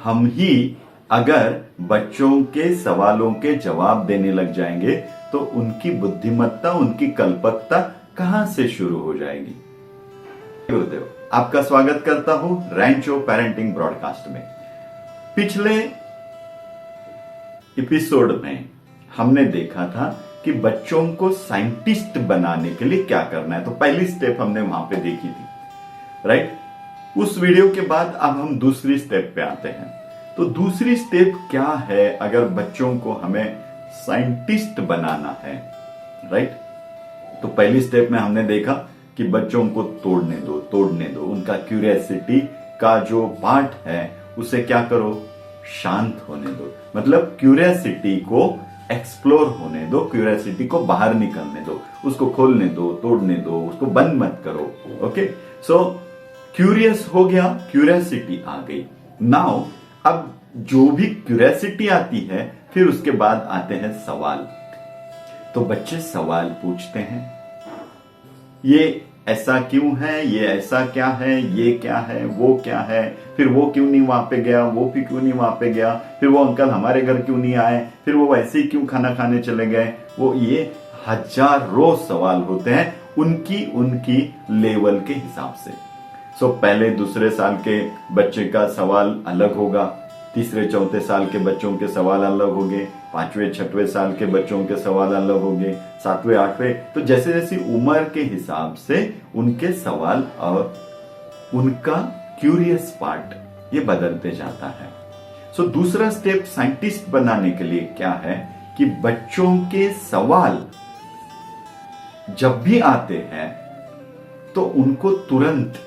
हम ही अगर बच्चों के सवालों के जवाब देने लग जाएंगे तो उनकी बुद्धिमत्ता, उनकी कल्पकता कहां से शुरू हो जाएगी। गुरुदेव, आपका स्वागत करता हूं रैंचो पेरेंटिंग ब्रॉडकास्ट में। पिछले एपिसोड में हमने देखा था कि बच्चों को साइंटिस्ट बनाने के लिए क्या करना है, तो पहली स्टेप हमने वहां पे देखी थी, राइट। उस वीडियो के बाद अब हम दूसरी स्टेप पे आते हैं। तो दूसरी स्टेप क्या है अगर बच्चों को हमें साइंटिस्ट बनाना है, राइट। तो पहली स्टेप में हमने देखा कि बच्चों को तोड़ने दो, उनका क्यूरियोसिटी का जो पार्ट है उसे क्या करो, शांत होने दो। मतलब क्यूरियोसिटी को एक्सप्लोर होने दो, क्यूरियोसिटी को बाहर निकलने दो, उसको खोलने दो, तोड़ने दो, उसको बंद मत करो। ओके, सो क्यूरियस हो गया, क्यूरियोसिटी आ गई। नाउ अब जो भी क्यूरियोसिटी आती है फिर उसके बाद आते हैं सवाल। तो बच्चे सवाल पूछते हैं, ये ऐसा क्यों है, ये ऐसा क्या है, ये क्या है, वो क्या है, फिर वो क्यों नहीं वहां पे गया, वो भी क्यों नहीं वहां पे गया, फिर वो अंकल हमारे घर क्यों नहीं आए, फिर वो वैसे ही क्यों खाना खाने चले गए। वो ये हजारों सवाल होते हैं उनकी लेवल के हिसाब से। सो पहले दूसरे साल के बच्चे का सवाल अलग होगा, तीसरे चौथे साल के बच्चों के सवाल अलग होंगे, पांचवें छठवें साल के बच्चों के सवाल अलग होंगे, सातवें आठवें। तो जैसे जैसी उम्र के हिसाब से उनके सवाल और उनका क्यूरियस पार्ट ये बदलते जाता है। सो दूसरा स्टेप साइंटिस्ट बनाने के लिए क्या है कि बच्चों के सवाल जब भी आते हैं तो उनको तुरंत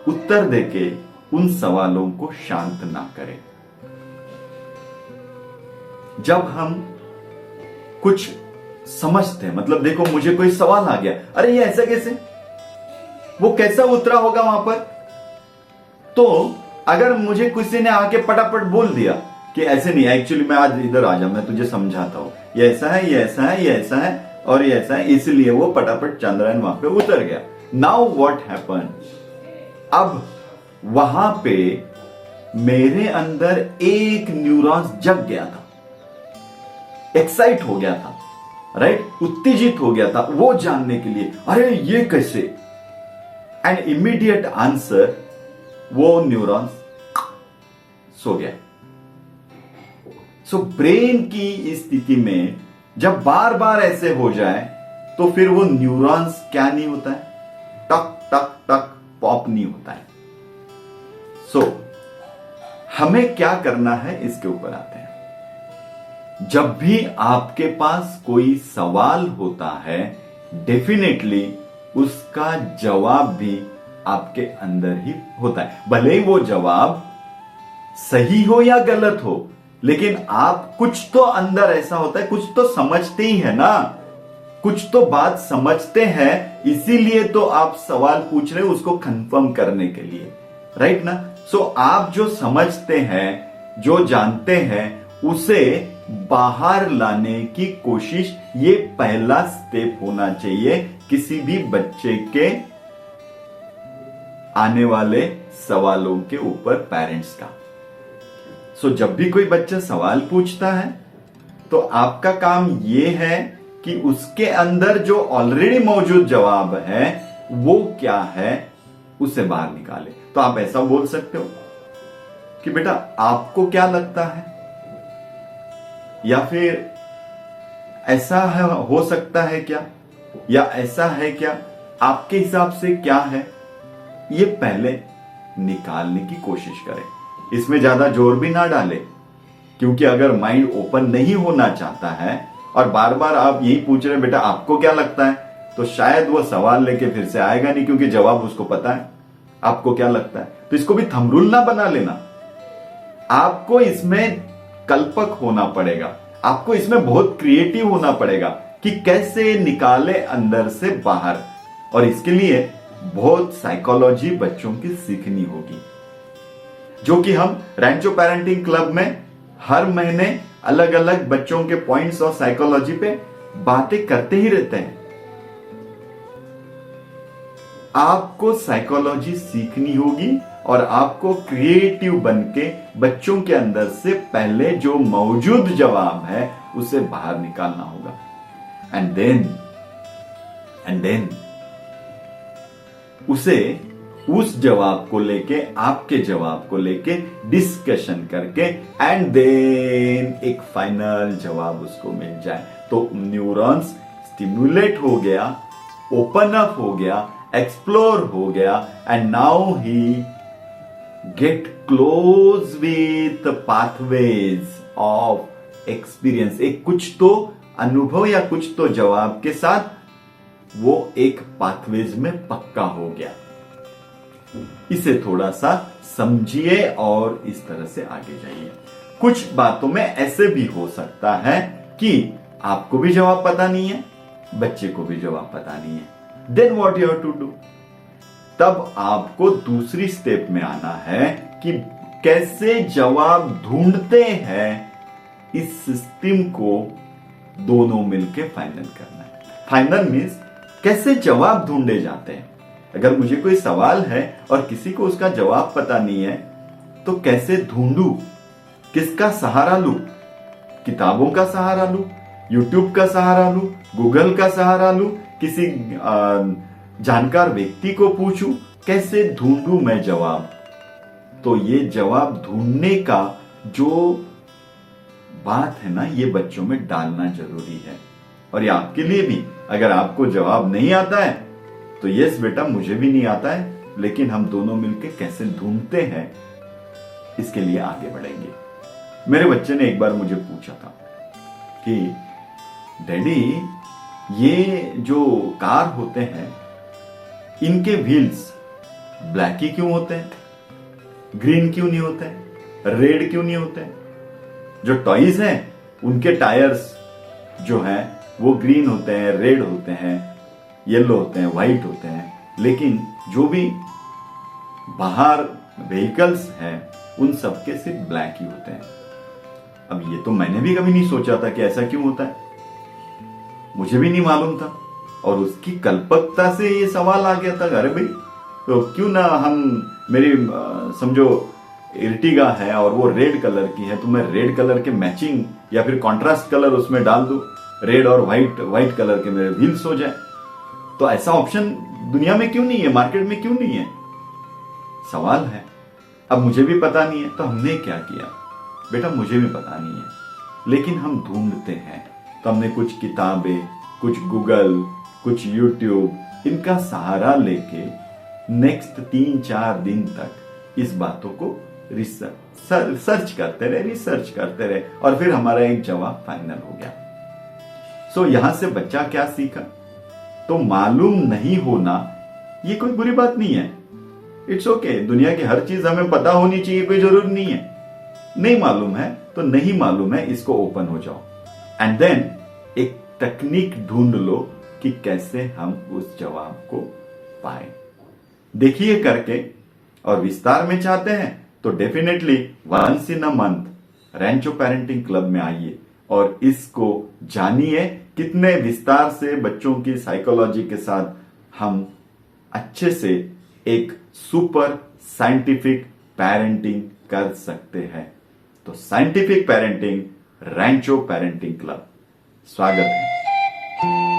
उत्तर देके उन सवालों को शांत ना करें। जब हम कुछ समझते हैं, मतलब देखो मुझे कोई सवाल आ गया, अरे ये ऐसा कैसे, वो कैसा उतरा होगा वहां पर। तो अगर मुझे किसी ने आके पटापट बोल दिया कि ऐसे नहीं, एक्चुअली मैं आज इधर आ जा, मैं तुझे समझाता हूं, ये ऐसा है, ये ऐसा है, ये ऐसा है और ये ऐसा है, इसलिए वो पटापट चंद्रयान वहां पे उतर गया। नाउ व्हाट हैपन, अब वहां पे मेरे अंदर एक न्यूरॉन्स जग गया था, एक्साइट हो गया था, राइट, उत्तेजित हो गया था वो जानने के लिए, अरे ये कैसे। एंड इमीडिएट आंसर, वो न्यूरॉन्स सो गया। सो ब्रेन की स्थिति में जब बार बार ऐसे हो जाए तो फिर वो न्यूरॉन्स क्या नहीं होता है, टक टक टक पॉप नहीं होता है। सो हमें क्या करना है इसके ऊपर आते हैं। जब भी आपके पास कोई सवाल होता है, डेफिनेटली उसका जवाब भी आपके अंदर ही होता है। भले ही वो जवाब सही हो या गलत हो, लेकिन आप कुछ तो अंदर ऐसा होता है, कुछ तो समझते ही है ना, कुछ तो बात समझते हैं, इसीलिए तो आप सवाल पूछ रहे हो उसको कंफर्म करने के लिए, राइट ना। सो आप जो समझते हैं, जो जानते हैं, उसे बाहर लाने की कोशिश, ये पहला स्टेप होना चाहिए किसी भी बच्चे के आने वाले सवालों के ऊपर पेरेंट्स का। सो जब भी कोई बच्चा सवाल पूछता है तो आपका काम यह है कि उसके अंदर जो ऑलरेडी मौजूद जवाब है वो क्या है उसे बाहर निकाले। तो आप ऐसा बोल सकते हो कि बेटा आपको क्या लगता है, या फिर ऐसा है, हो सकता है क्या, या ऐसा है क्या, आपके हिसाब से क्या है, ये पहले निकालने की कोशिश करें। इसमें ज्यादा जोर भी ना डालें, क्योंकि अगर माइंड ओपन नहीं होना चाहता है और बार बार आप यही पूछ रहे हैं बेटा आपको क्या लगता है, तो शायद वो सवाल लेके फिर से आएगा नहीं, क्योंकि जवाब उसको पता है आपको क्या लगता है। तो इसको भी थंब रूल ना बना लेना, आपको इसमें कल्पक होना पड़ेगा, आपको इसमें बहुत क्रिएटिव होना पड़ेगा कि कैसे निकाले अंदर से बाहर। और इसके लिए बहुत साइकोलॉजी बच्चों की सीखनी होगी, जो कि हम रैंचो पेरेंटिंग क्लब में हर महीने अलग अलग बच्चों के पॉइंट्स और साइकोलॉजी पे बातें करते ही रहते हैं। आपको साइकोलॉजी सीखनी होगी और आपको क्रिएटिव बन के बच्चों के अंदर से पहले जो मौजूद जवाब है उसे बाहर निकालना होगा। एंड देन उसे उस जवाब को लेके, आपके जवाब को लेके डिस्कशन करके एंड देन एक फाइनल जवाब उसको मिल जाए तो न्यूरॉन्स स्टिमुलेट हो गया, ओपन अप हो गया, एक्सप्लोर हो गया and now he get close with pathways of experience. एक कुछ तो अनुभव या कुछ तो जवाब के साथ वो एक पाथवेज में पक्का हो गया। इसे थोड़ा सा समझिए और इस तरह से आगे जाइए। कुछ बातों में ऐसे भी हो सकता है कि आपको भी जवाब पता नहीं है, बच्चे को भी जवाब पता नहीं है। Then what you have to do? तब आपको दूसरी स्टेप में आना है कि कैसे जवाब ढूंढते हैं। इस सिस्टम को दोनों मिलकर फाइनल करना है। फाइनल मीन्स कैसे जवाब ढूंढे जाते हैं। अगर मुझे कोई सवाल है और किसी को उसका जवाब पता नहीं है तो कैसे ढूंढूं, किसका सहारा लूं? किताबों का सहारा लूं, यूट्यूब का सहारा लूं, गूगल का सहारा लूं, किसी जानकार व्यक्ति को पूछूं? कैसे ढूंढूं मैं जवाब? तो ये जवाब ढूंढने का जो बात है ना, ये बच्चों में डालना जरूरी है। और ये आपके लिए भी, अगर आपको जवाब नहीं आता है तो यस बेटा मुझे भी नहीं आता है, लेकिन हम दोनों मिलकर कैसे ढूंढते हैं इसके लिए आगे बढ़ेंगे। मेरे बच्चे ने एक बार मुझे पूछा था कि डैडी ये जो कार होते हैं इनके व्हील्स ब्लैक ही क्यों होते हैं, ग्रीन क्यों नहीं होते हैं, रेड क्यों नहीं होते हैं? जो टॉयज हैं उनके टायर्स जो हैं वो ग्रीन होते हैं, रेड होते हैं, येलो होते हैं, व्हाइट होते हैं, लेकिन जो भी बाहर व्हीकल्स हैं उन सबके सिर्फ ब्लैक ही होते हैं। अब ये तो मैंने भी कभी नहीं सोचा था कि ऐसा क्यों होता है, मुझे भी नहीं मालूम था। और उसकी कल्पकता से ये सवाल आ गया था, अरे भाई तो क्यों ना हम, मेरी समझो इर्टिगा है और वो रेड कलर की है तो मैं रेड कलर के मैचिंग या फिर कॉन्ट्रास्ट कलर उसमें डाल दूं, रेड और व्हाइट कलर के मेरे व्हील्स हो जाए। तो ऐसा ऑप्शन दुनिया में क्यों नहीं है, मार्केट में क्यों नहीं है? सवाल है। अब मुझे भी पता नहीं है तो हमने क्या किया, बेटा मुझे भी पता नहीं है लेकिन हम ढूंढते हैं। तो हमने कुछ किताबें, कुछ गूगल, कुछ यूट्यूब, इनका सहारा लेके नेक्स्ट 3-4 दिन तक इस बातों को रिसर्च करते रहे और फिर हमारा एक जवाब फाइनल हो गया। सो यहां से बच्चा क्या सीखा? तो मालूम नहीं होना ये कोई बुरी बात नहीं है, इट्स ओके। दुनिया की हर चीज हमें पता होनी चाहिए, कोई जरूरी नहीं है। नहीं मालूम है तो नहीं मालूम है, इसको ओपन हो जाओ एंड देन एक तकनीक ढूंढ लो कि कैसे हम उस जवाब को पाए। देखिए करके, और विस्तार में चाहते हैं तो definitely once in a month Rancho parenting club में आइए और इसको जानिए कितने विस्तार से बच्चों की साइकोलॉजी के साथ हम अच्छे से एक सुपर साइंटिफिक पेरेंटिंग कर सकते हैं। तो साइंटिफिक पेरेंटिंग, रैंचो पेरेंटिंग क्लब, स्वागत है।